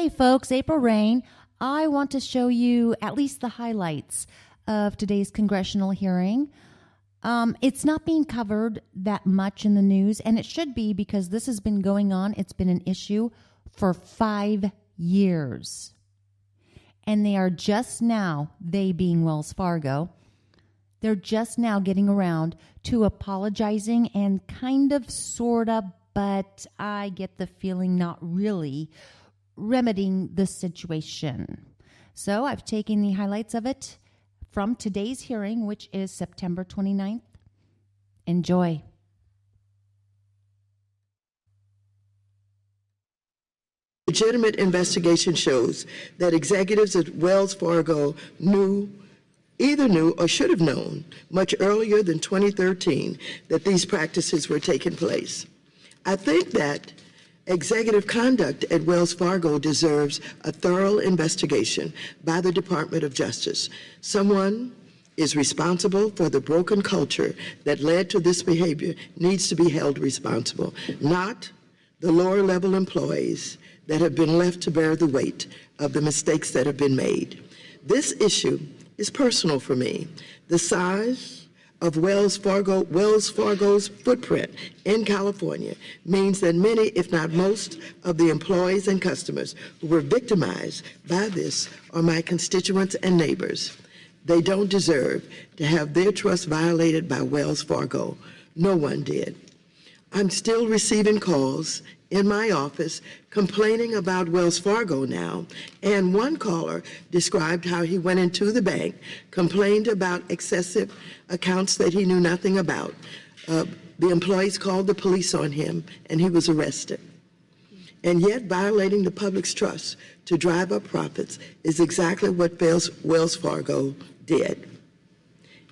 Hey folks, April Reigne. I want to show you at least the highlights of today's congressional hearing. It's not being covered that much in the news, and it should be because this has been going on. It's been an issue for 5 years. And they are just now, they being Wells Fargo, they're just now getting around to apologizing and kind of, sort of, but I get the feeling not really remedying the situation. So I've taken the highlights of it from today's hearing, which is September 29th. Enjoy. Legitimate investigation shows that executives at Wells Fargo either knew or should have known much earlier than 2013 that these practices were taking place. I think that executive conduct at Wells Fargo deserves a thorough investigation by the Department of Justice. Someone is responsible for the broken culture that led to this behavior needs to be held responsible, not the lower level employees that have been left to bear the weight of the mistakes that have been made. This issue is personal for me. The size of Wells Fargo's footprint in California means that many, if not most, of the employees and customers who were victimized by this are my constituents and neighbors. They don't deserve to have their trust violated by Wells Fargo. No one did. I'm still receiving calls in my office complaining about Wells Fargo now, and one caller described how he went into the bank, complained about excessive accounts that he knew nothing about. The employees called the police on him, and he was arrested. And yet violating the public's trust to drive up profits is exactly what Wells Fargo did.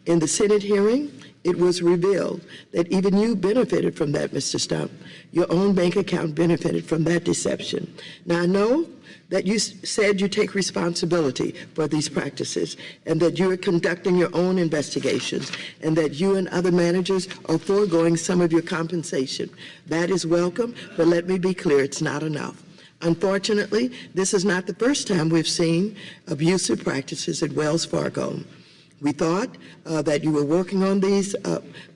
In the Senate hearing, it was revealed that even you benefited from that, Mr. Stump. Your own bank account benefited from that deception. Now, I know that you said you take responsibility for these practices and that you are conducting your own investigations and that you and other managers are foregoing some of your compensation. That is welcome, but let me be clear, it's not enough. Unfortunately, this is not the first time we've seen abusive practices at Wells Fargo. We thought that you were working on these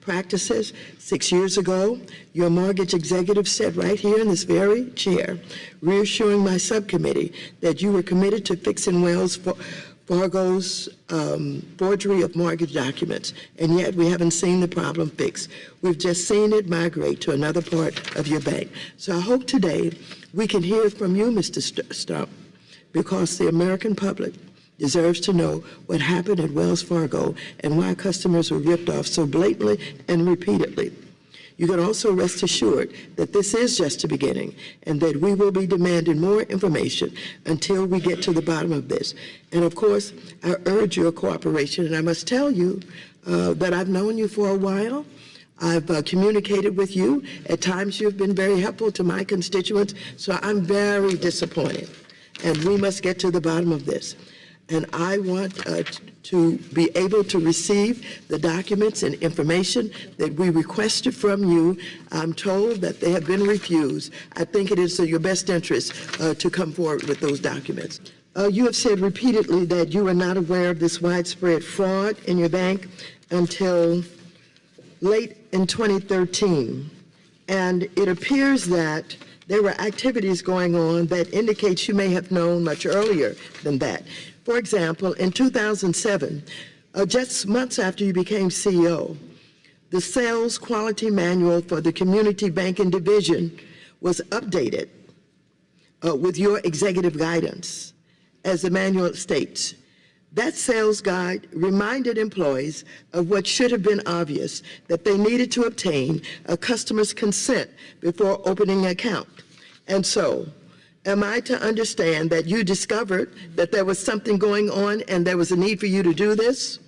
practices 6 years ago. Your mortgage executive said right here in this very chair, reassuring my subcommittee that you were committed to fixing Wells Fargo's forgery of mortgage documents, and yet we haven't seen the problem fixed. We've just seen it migrate to another part of your bank. So I hope today we can hear from you, Mr. Stump, because the American public deserves to know what happened at Wells Fargo and why customers were ripped off so blatantly and repeatedly. You can also rest assured that this is just the beginning and that we will be demanding more information until we get to the bottom of this. And of course, I urge your cooperation, and I must tell you that I've known you for a while. I've communicated with you. At times you've been very helpful to my constituents, so I'm very disappointed. And we must get to the bottom of this. And I want to be able to receive the documents and information that we requested from you. I'm told that they have been refused. I think it is in your best interest to come forward with those documents. You have said repeatedly that you were not aware of this widespread fraud in your bank until late in 2013. And it appears that there were activities going on that indicates you may have known much earlier than that. For example, in 2007, just months after you became CEO, the sales quality manual for the community banking division was updated with your executive guidance. As the manual states, that sales guide reminded employees of what should have been obvious, that they needed to obtain a customer's consent before opening an account. And so, am I to understand that you discovered that there was something going on and there was a need for you to do this?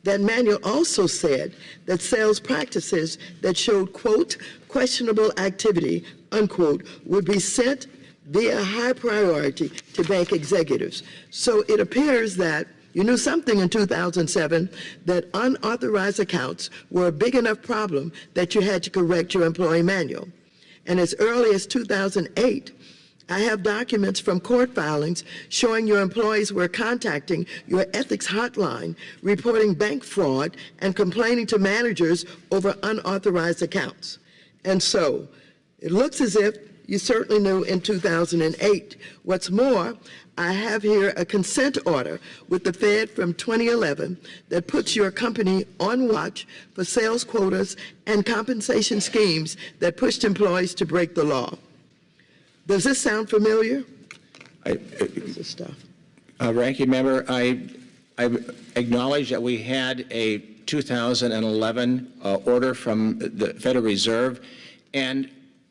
That manual also said that sales practices that showed, quote, questionable activity, unquote, would be sent via high priority to bank executives. So it appears that you knew something in 2007 that unauthorized accounts were a big enough problem that you had to correct your employee manual. And as early as 2008, I have documents from court filings showing your employees were contacting your ethics hotline, reporting bank fraud, and complaining to managers over unauthorized accounts. And so, it looks as if you certainly knew in 2008. What's more, I have here a consent order with the Fed from 2011 that puts your company on watch for sales quotas and compensation schemes that pushed employees to break the law. Does this sound familiar? This is stuff. Ranking Member, I acknowledge that we had a 2011 order from the Federal Reserve, and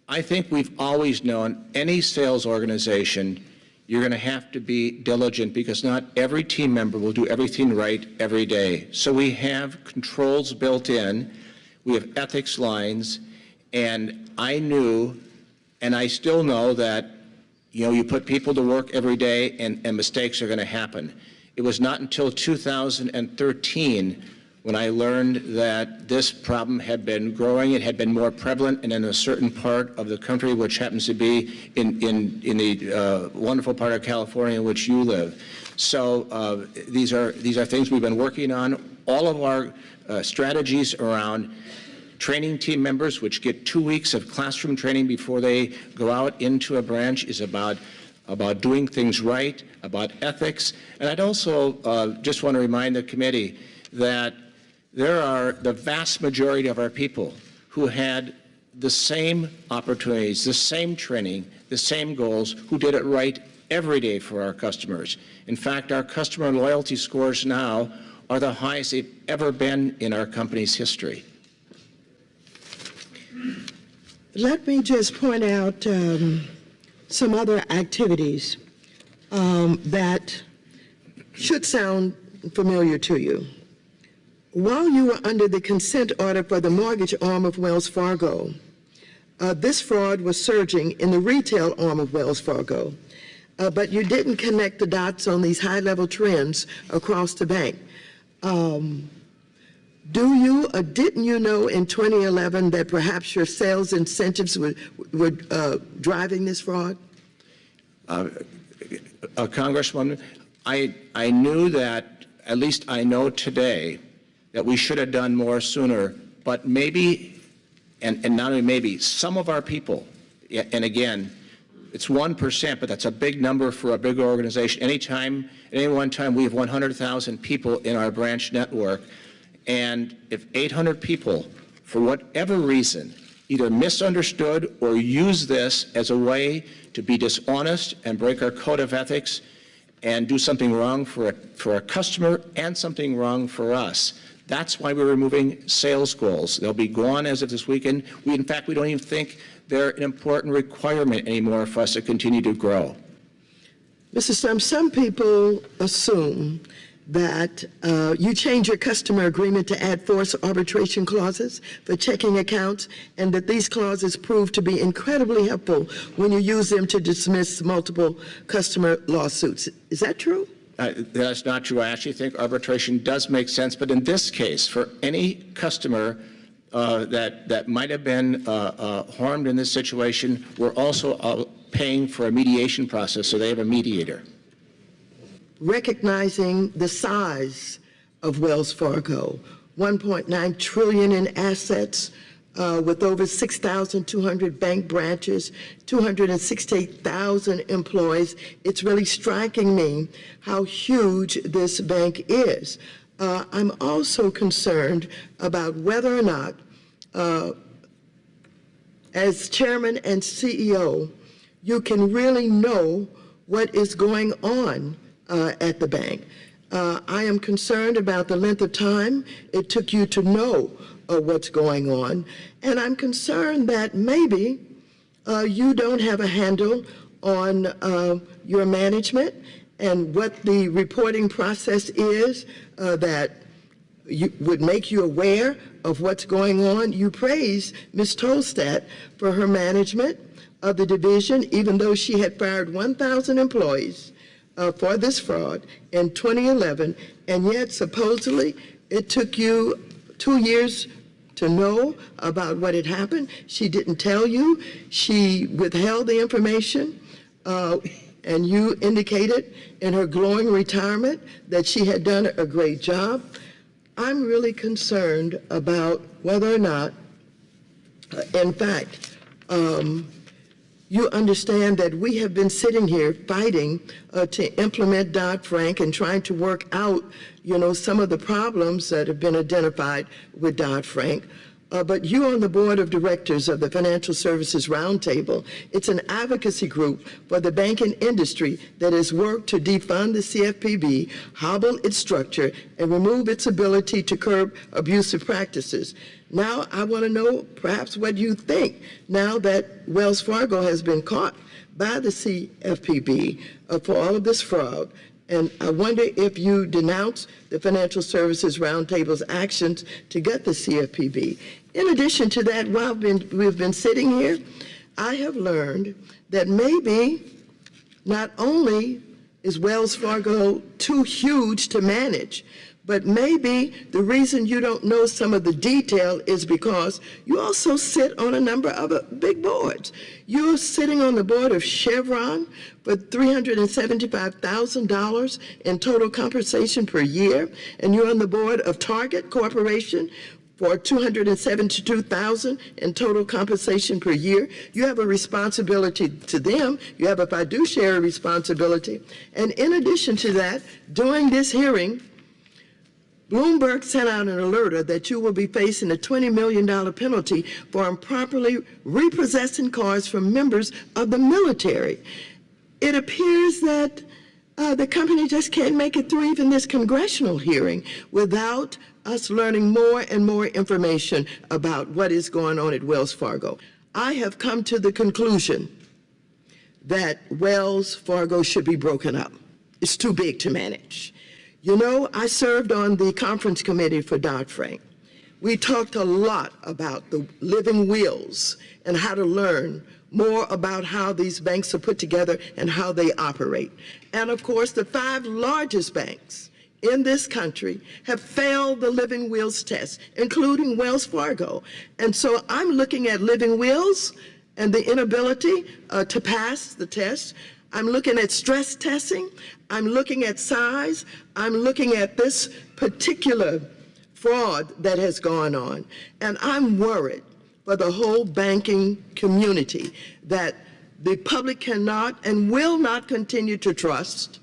I think we've always known any sales organization, you're going to have to be diligent because not every team member will do everything right every day. So we have controls built in, we have ethics lines, and I knew, and I still know that, you put people to work every day and mistakes are going to happen. It was not until 2013 when I learned that this problem had been growing, it had been more prevalent, and in a certain part of the country, which happens to be in the wonderful part of California in which you live. So these are things we've been working on. All of our strategies around training team members, which get 2 weeks of classroom training before they go out into a branch, is about doing things right, about ethics. And I'd also just want to remind the committee that there are the vast majority of our people who had the same opportunities, the same training, the same goals, who did it right every day for our customers. In fact, our customer loyalty scores now are the highest they've ever been in our company's history. Let me just point out some other activities that should sound familiar to you. While you were under the consent order for the mortgage arm of Wells Fargo, this fraud was surging in the retail arm of Wells Fargo, but you didn't connect the dots on these high-level trends across the bank. Do you or didn't you know in 2011 that perhaps your sales incentives were driving this fraud? Congresswoman, I knew that, at least I know today, that we should have done more sooner, but maybe, and not only maybe, some of our people, and again, it's 1%, but that's a big number for a big organization. At any one time, we have 100,000 people in our branch network, and if 800 people, for whatever reason, either misunderstood or use this as a way to be dishonest and break our code of ethics and do something wrong for a customer and something wrong for us. That's why we're removing sales goals. They'll be gone as of this weekend. In fact, we don't even think they're an important requirement anymore for us to continue to grow. Mr. Stump, some people assume that you change your customer agreement to add forced arbitration clauses for checking accounts, and that these clauses prove to be incredibly helpful when you use them to dismiss multiple customer lawsuits. Is that true? That's not true. I actually think arbitration does make sense, but in this case, for any customer that might have been harmed in this situation, we're also paying for a mediation process, so they have a mediator. Recognizing the size of Wells Fargo, $1.9 trillion in assets, with over 6,200 bank branches, 268,000 employees, it's really striking me how huge this bank is. I'm also concerned about whether or not, as chairman and CEO, you can really know what is going on at the bank. I am concerned about the length of time it took you to know what's going on, and I'm concerned that maybe you don't have a handle on your management and what the reporting process is that would make you aware of what's going on. You praise Ms. Tolstad for her management of the division, even though she had fired 1,000 employees for this fraud in 2011, and yet supposedly it took you 2 years to know about what had happened. She didn't tell you. She withheld the information and you indicated in her glowing retirement that she had done a great job. I'm really concerned about whether or not, in fact, you understand that we have been sitting here fighting to implement Dodd-Frank and trying to work out, some of the problems that have been identified with Dodd-Frank. But you're on the board of directors of the Financial Services Roundtable. It's an advocacy group for the banking industry that has worked to defund the CFPB, hobble its structure, and remove its ability to curb abusive practices. Now, I want to know perhaps what you think now that Wells Fargo has been caught by the CFPB for all of this fraud. And I wonder if you denounce the Financial Services Roundtable's actions to get the CFPB. In addition to that, while we've been sitting here, I have learned that maybe not only is Wells Fargo too huge to manage, but maybe the reason you don't know some of the detail is because you also sit on a number of big boards. You're sitting on the board of Chevron for $375,000 in total compensation per year, and you're on the board of Target Corporation for $272,000 in total compensation per year. You have a responsibility to them. You have a fiduciary responsibility. And in addition to that, during this hearing, Bloomberg sent out an alert that you will be facing a $20 million penalty for improperly repossessing cars from members of the military. It appears that the company just can't make it through even this congressional hearing without us learning more and more information about what is going on at Wells Fargo. I have come to the conclusion that Wells Fargo should be broken up. It's too big to manage. I served on the conference committee for Dodd-Frank. We talked a lot about the living wills and how to learn more about how these banks are put together and how they operate. And of course, the 5 largest banks in this country have failed the living wills test, including Wells Fargo. And so I'm looking at living wills and the inability to pass the test. I'm looking at stress testing. I'm looking at size. I'm looking at this particular fraud that has gone on. And I'm worried for the whole banking community that the public cannot and will not continue to trust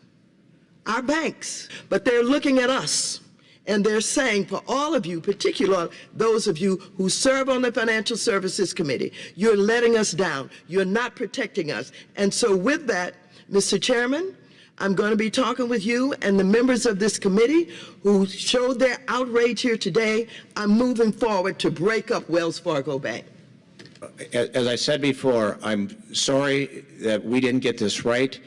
our banks. But they're looking at us. And they're saying, for all of you, particularly those of you who serve on the Financial Services Committee, you're letting us down. You're not protecting us. And so with that, Mr. Chairman, I'm going to be talking with you and the members of this committee who showed their outrage here today. I'm moving forward to break up Wells Fargo Bank. As I said before, I'm sorry that we didn't get this right.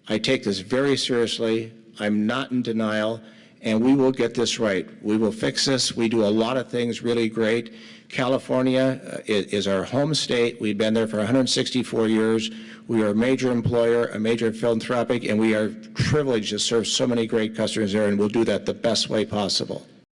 I take this very seriously. I'm not in denial, and we will get this right. We will fix this. We do a lot of things really great. California is our home state. We've been there for 164 years. We are a major employer, a major philanthropic, and we are privileged to serve so many great customers there, and we'll do that the best way possible.